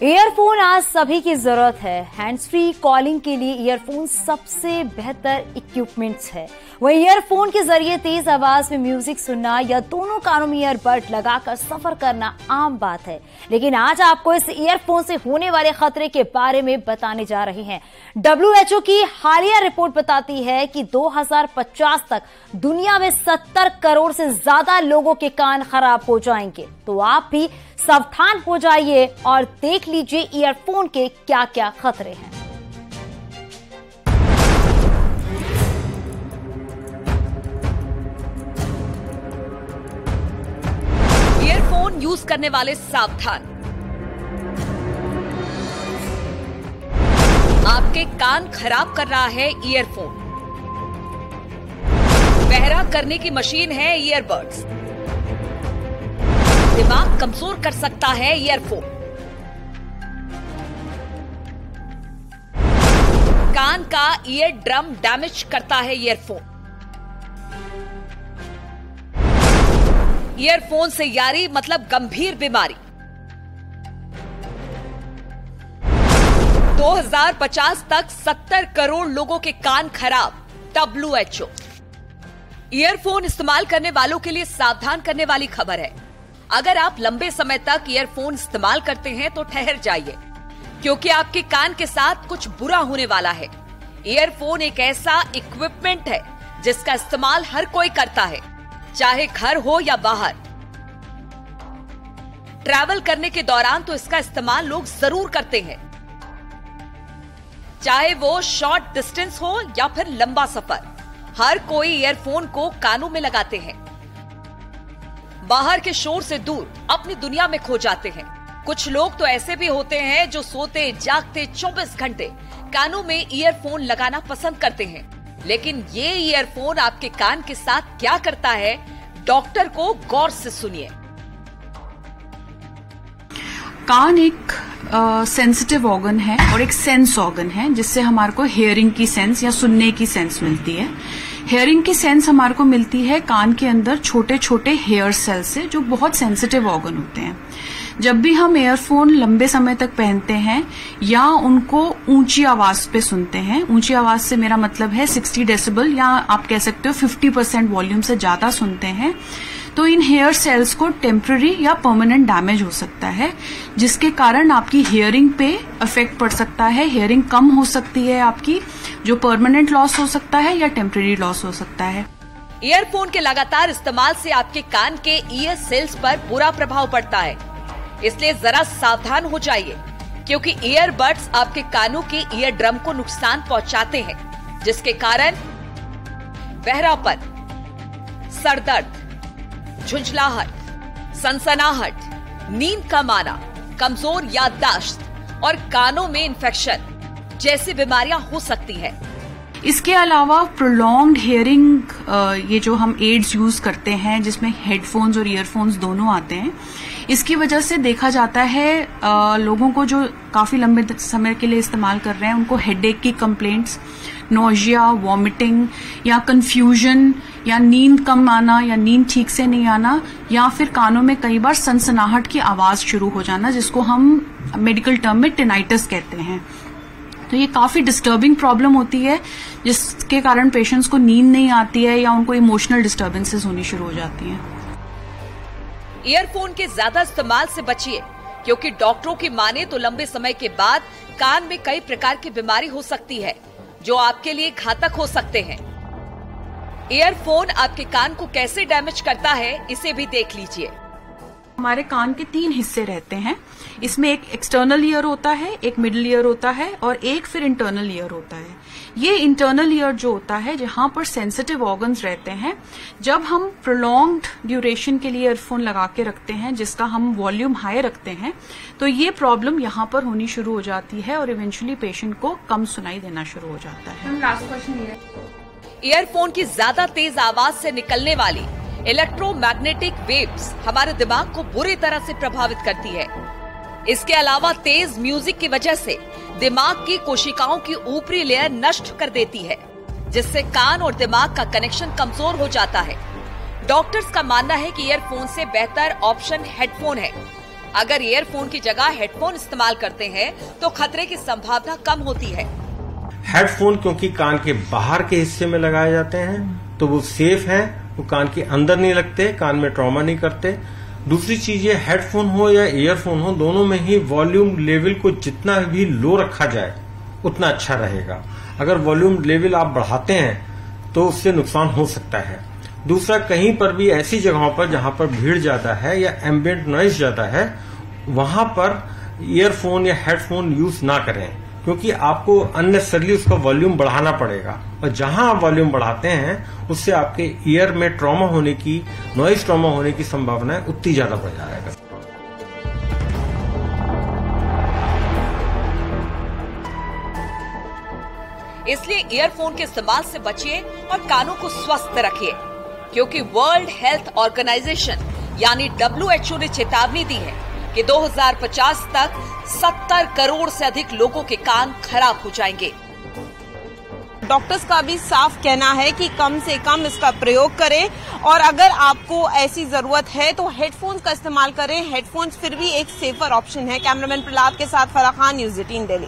Earphone आज सभी की जरूरत है। हैंड्स फ्री कॉलिंग के लिए ईयरफोन सबसे बेहतर इक्विपमेंट्स है। वहीं ईयरफोन के जरिए तेज आवाज में म्यूजिक सुनना या दोनों कानों में ईयरबड लगाकर सफर करना आम बात है। लेकिन आज आपको इस ईयरफोन से होने वाले खतरे के बारे में बताने जा रहे हैं। WHO की हालिया रिपोर्ट बताती है कि 2050 तक दुनिया में 70 करोड़ से ज्यादा लोगों के कान खराब हो जाएंगे। तो आप भी सावधान हो जाइए और देख लीजिए ईयरफोन के क्या क्या खतरे हैं। ईयरफोन यूज करने वाले सावधान। आपके कान खराब कर रहा है ईयरफोन। बहरा करने की मशीन है ईयरबड्स। दिमाग कमजोर कर सकता है ईयरफोन। कान का ईयर ड्रम डैमेज करता है ईयरफोन। ईयरफोन से यारी मतलब गंभीर बीमारी। 2050 तक 70 करोड़ लोगों के कान खराब। WHO ईयरफोन इस्तेमाल करने वालों के लिए सावधान करने वाली खबर है। अगर आप लंबे समय तक ईयरफोन इस्तेमाल करते हैं तो ठहर जाइए, क्योंकि आपके कान के साथ कुछ बुरा होने वाला है। ईयरफोन एक ऐसा इक्विपमेंट है जिसका इस्तेमाल हर कोई करता है, चाहे घर हो या बाहर। ट्रैवल करने के दौरान तो इसका इस्तेमाल लोग जरूर करते हैं, चाहे वो शॉर्ट डिस्टेंस हो या फिर लंबा सफर। हर कोई ईयरफोन को कानों में लगाते हैं। बाहर के शोर से दूर अपनी दुनिया में खो जाते हैं। कुछ लोग तो ऐसे भी होते हैं जो सोते जागते 24 घंटे कानों में ईयरफोन लगाना पसंद करते हैं। लेकिन ये ईयरफोन आपके कान के साथ क्या करता है, डॉक्टर को गौर से सुनिए। कान एक सेंसिटिव ऑर्गन है और एक सेंस ऑर्गन है, जिससे हमारे को हियरिंग की सेंस या सुनने की सेंस मिलती है। हियरिंग की सेंस हमारे को मिलती है कान के अंदर छोटे छोटे हेयर सेल से, जो बहुत सेंसिटिव ऑर्गन होते हैं। जब भी हम ईयरफोन लंबे समय तक पहनते हैं या उनको ऊंची आवाज पे सुनते हैं, ऊंची आवाज से मेरा मतलब है 60 डेसिबल या आप कह सकते हो 50% वॉल्यूम से ज्यादा सुनते हैं, तो इन हेयर सेल्स को टेम्पररी या परमानेंट डैमेज हो सकता है, जिसके कारण आपकी हियरिंग पे इफेक्ट पड़ सकता है। हियरिंग कम हो सकती है आपकी, जो परमानेंट लॉस हो सकता है या टेम्पररी लॉस हो सकता है। ईयरफोन के लगातार इस्तेमाल से आपके कान के ईयर सेल्स पर बुरा प्रभाव पड़ता है, इसलिए जरा सावधान हो जाइए, क्योंकि ईयरबड्स आपके कानों के ईयर ड्रम को नुकसान पहुंचाते हैं, जिसके कारण बहरापन, सरदर्द, झुंझलाहट, सनसनाहट, नींद कम आना, कमजोर याददाश्त और कानों में इन्फेक्शन जैसी बीमारियां हो सकती हैं। इसके अलावा प्रोलॉन्ग्ड हियरिंग, ये जो हम एड्स यूज करते हैं जिसमें हेडफोन्स और ईयरफोन्स दोनों आते हैं, इसकी वजह से देखा जाता है लोगों को जो काफी लंबे समय के लिए इस्तेमाल कर रहे हैं, उनको हेडेक की कंप्लेंट्स, नोजिया, वॉमिटिंग या कंफ्यूजन या नींद कम आना या नींद ठीक से नहीं आना, या फिर कानों में कई बार सनसनाहट की आवाज शुरू हो जाना, जिसको हम मेडिकल टर्म में टिनाइटिस कहते हैं। तो ये काफी डिस्टर्बिंग प्रॉब्लम होती है, जिसके कारण पेशेंट्स को नींद नहीं आती है या उनको इमोशनल डिस्टर्बेंसेस होनी शुरू हो जाती हैं। ईयरफोन के ज्यादा इस्तेमाल से बचिए, क्योंकि डॉक्टरों की माने तो लंबे समय के बाद कान में कई प्रकार की बीमारी हो सकती है, जो आपके लिए घातक हो सकते हैं। ईयरफोन आपके कान को कैसे डैमेज करता है, इसे भी देख लीजिए। हमारे कान के 3 हिस्से रहते हैं। इसमें एक एक्सटर्नल ईयर होता है, एक मिडिल ईयर होता है और एक फिर इंटरनल ईयर होता है। ये इंटरनल ईयर जो होता है, जहां पर सेंसिटिव ऑर्गन्स रहते हैं, जब हम प्रोलॉन्ग्ड ड्यूरेशन के लिए ईयरफोन लगा के रखते हैं, जिसका हम वॉल्यूम हाई रखते हैं, तो ये प्रॉब्लम यहां पर होनी शुरू हो जाती है और इवेंचुअली पेशेंट को कम सुनाई देना शुरू हो जाता है। लास्ट क्वेश्चन ये है, ईयरफोन की ज्यादा तेज आवाज से निकलने वाली इलेक्ट्रोमैग्नेटिक वेव्स हमारे दिमाग को बुरी तरह से प्रभावित करती है। इसके अलावा तेज म्यूजिक की वजह से दिमाग की कोशिकाओं की ऊपरी लेयर नष्ट कर देती है, जिससे कान और दिमाग का कनेक्शन कमजोर हो जाता है। डॉक्टर्स का मानना है कि ईयरफोन से बेहतर ऑप्शन हेडफोन है। अगर ईयरफोन की जगह हेडफोन इस्तेमाल करते हैं तो खतरे की संभावना कम होती है। हेडफोन क्योंकि कान के बाहर के हिस्से में लगाए जाते हैं तो वो सेफ हैं, वो कान के अंदर नहीं लगते, कान में ट्रॉमा नहीं करते। दूसरी चीज ये, हेडफोन हो या ईयरफोन हो, दोनों में ही वॉल्यूम लेवल को जितना भी लो रखा जाए उतना अच्छा रहेगा। अगर वॉल्यूम लेवल आप बढ़ाते हैं तो उससे नुकसान हो सकता है। दूसरा, कहीं पर भी ऐसी जगहों पर जहां पर भीड़ ज्यादा है या एम्बिएंट नॉइज ज्यादा है, वहां पर ईयरफोन या हेडफोन यूज ना करें, क्योंकि आपको अननेसेसरली उसका वॉल्यूम बढ़ाना पड़ेगा। और जहां आप वॉल्यूम बढ़ाते हैं उससे आपके ईयर में ट्रॉमा होने की, नॉइज ट्रॉमा होने की संभावना उतनी ज्यादा बढ़ जाएगा। इसलिए ईयरफोन के इस्तेमाल से बचिए और कानों को स्वस्थ रखिए, क्योंकि वर्ल्ड हेल्थ ऑर्गेनाइजेशन यानी WHO ने चेतावनी दी है कि 2050 तक 70 करोड़ से अधिक लोगों के कान खराब हो जाएंगे। डॉक्टर्स का भी साफ कहना है कि कम से कम इसका प्रयोग करें और अगर आपको ऐसी जरूरत है तो हेडफोन्स का इस्तेमाल करें। हेडफोन्स फिर भी एक सेफर ऑप्शन है। कैमरामैन प्रहलाद के साथ फराह खान, न्यूज़ 18 दिल्ली।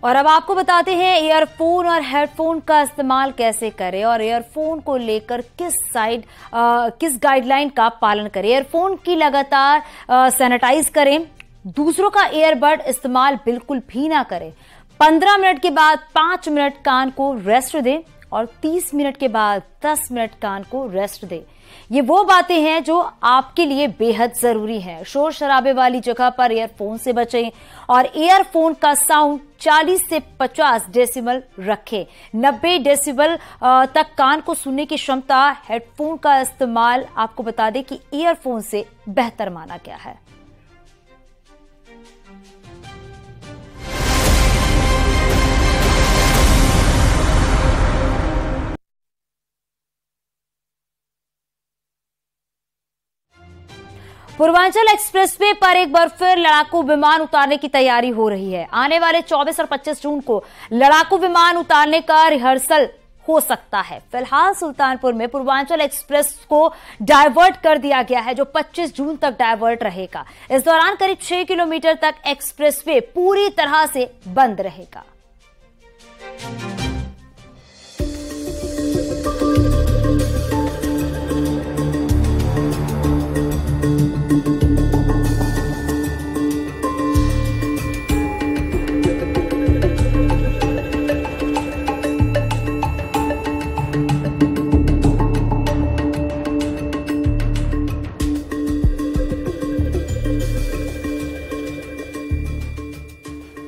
और अब आपको बताते हैं ईयरफोन और हेडफोन का इस्तेमाल कैसे करें और ईयरफोन को लेकर किस गाइडलाइन का पालन करें। ईयरफोन की लगातार सैनिटाइज करें, दूसरों का ईयरबड इस्तेमाल बिल्कुल भी ना करें। 15 मिनट के बाद 5 मिनट कान को रेस्ट दें और 30 मिनट के बाद 10 मिनट कान को रेस्ट दें। ये वो बातें हैं जो आपके लिए बेहद जरूरी हैं। शोर शराबे वाली जगह पर ईयरफोन से बचें और ईयरफोन का साउंड 40 से 50 डेसिबल रखें। 90 डेसिबल तक कान को सुनने की क्षमता हेडफोन का इस्तेमाल, आपको बता दें कि ईयरफोन से बेहतर माना गया है। पूर्वांचल एक्सप्रेसवे पर एक बार फिर लड़ाकू विमान उतारने की तैयारी हो रही है। आने वाले 24 और 25 जून को लड़ाकू विमान उतारने का रिहर्सल हो सकता है। फिलहाल सुल्तानपुर में पूर्वांचल एक्सप्रेस को डायवर्ट कर दिया गया है, जो 25 जून तक डायवर्ट रहेगा। इस दौरान करीब 6 किलोमीटर तक एक्सप्रेसवे पूरी तरह से बंद रहेगा।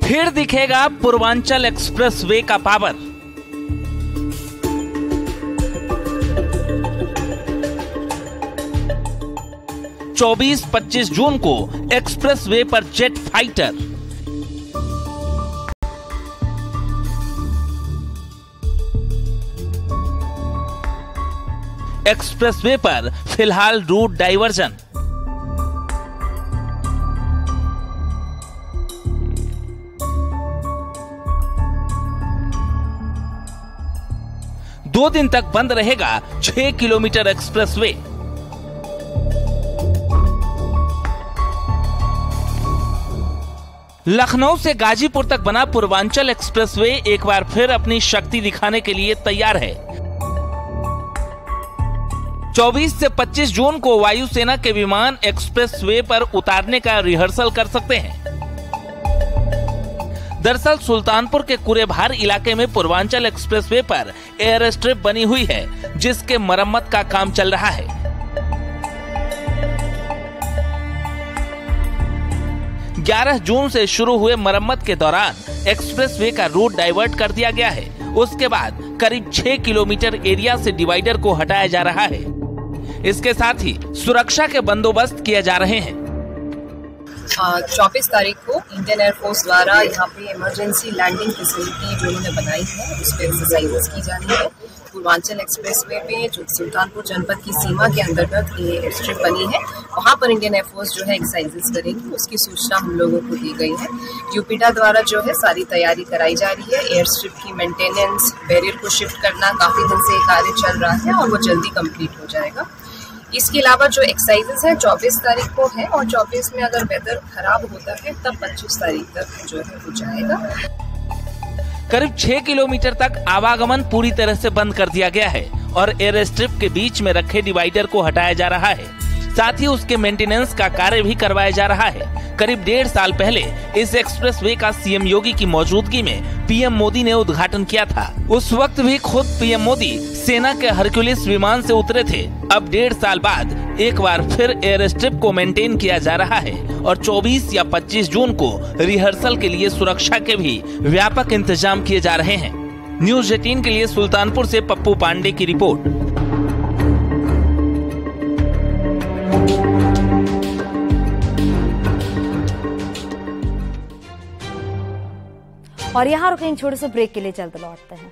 फिर दिखेगा पूर्वांचल एक्सप्रेसवे का पावर। चौबीस 25 जून को एक्सप्रेसवे पर जेट फाइटर, एक्सप्रेसवे पर फिलहाल रूट डाइवर्जन। दो दिन तक बंद रहेगा 6 किलोमीटर एक्सप्रेसवे। लखनऊ से गाजीपुर तक बना पूर्वांचल एक्सप्रेसवे एक बार फिर अपनी शक्ति दिखाने के लिए तैयार है। 24 से 25 जून को वायुसेना के विमान एक्सप्रेसवे पर उतारने का रिहर्सल कर सकते हैं। दरअसल सुल्तानपुर के कुरेभार इलाके में पूर्वांचल एक्सप्रेसवे पर एयर स्ट्रिप बनी हुई है, जिसके मरम्मत का काम चल रहा है। ग्यारह जून से शुरू हुए मरम्मत के दौरान एक्सप्रेसवे का रूट डाइवर्ट कर दिया गया है। उसके बाद करीब 6 किलोमीटर एरिया से डिवाइडर को हटाया जा रहा है। इसके साथ ही सुरक्षा के बंदोबस्त किए जा रहे हैं। 24 तारीख को इंडियन एयरफोर्स द्वारा यहाँ पे इमरजेंसी लैंडिंग फैसिलिटी जो उन्होंने बनाई है, उस पर एक्सरसाइजेस की जानी है। पूर्वांचल एक्सप्रेसवे पे जो सुल्तानपुर जनपद की सीमा के अंतर्गत ये एयर स्ट्रिप बनी है, वहाँ पर इंडियन एयरफोर्स जो है एक्सरसाइजेस करेंगी, उसकी सूचना हम लोगों को दी गई है। यूपीडा द्वारा जो है सारी तैयारी कराई जा रही है। एयर स्ट्रिप की मेंटेनेंस, बैरियर को शिफ्ट करना काफी दिन से कार्य चल रहा है और वो जल्दी कंप्लीट हो जाएगा। इसके अलावा जो एक्सरसाइजेस हैं 24 तारीख को है और 24 में अगर वेदर खराब होता है तब 25 तारीख तक जो है हो जाएगा। करीब 6 किलोमीटर तक आवागमन पूरी तरह से बंद कर दिया गया है और एयर स्ट्रिप के बीच में रखे डिवाइडर को हटाया जा रहा है। साथ ही उसके मेंटेनेंस का कार्य भी करवाया जा रहा है। करीब 1.5 साल पहले इस एक्सप्रेसवे का सीएम योगी की मौजूदगी में पीएम मोदी ने उद्घाटन किया था। उस वक्त भी खुद पीएम मोदी सेना के हरक्यूलिस विमान से उतरे थे। अब 1.5 साल बाद एक बार फिर एयर स्ट्रिप को मेंटेन किया जा रहा है और 24 या 25 जून को रिहर्सल के लिए सुरक्षा के भी व्यापक इंतजाम किए जा रहे हैं। न्यूज़ 18 के लिए सुल्तानपुर से पप्पू पांडे की रिपोर्ट। और यहाँ रुके छोटे से ब्रेक के लिए, जल्द लौटते हैं।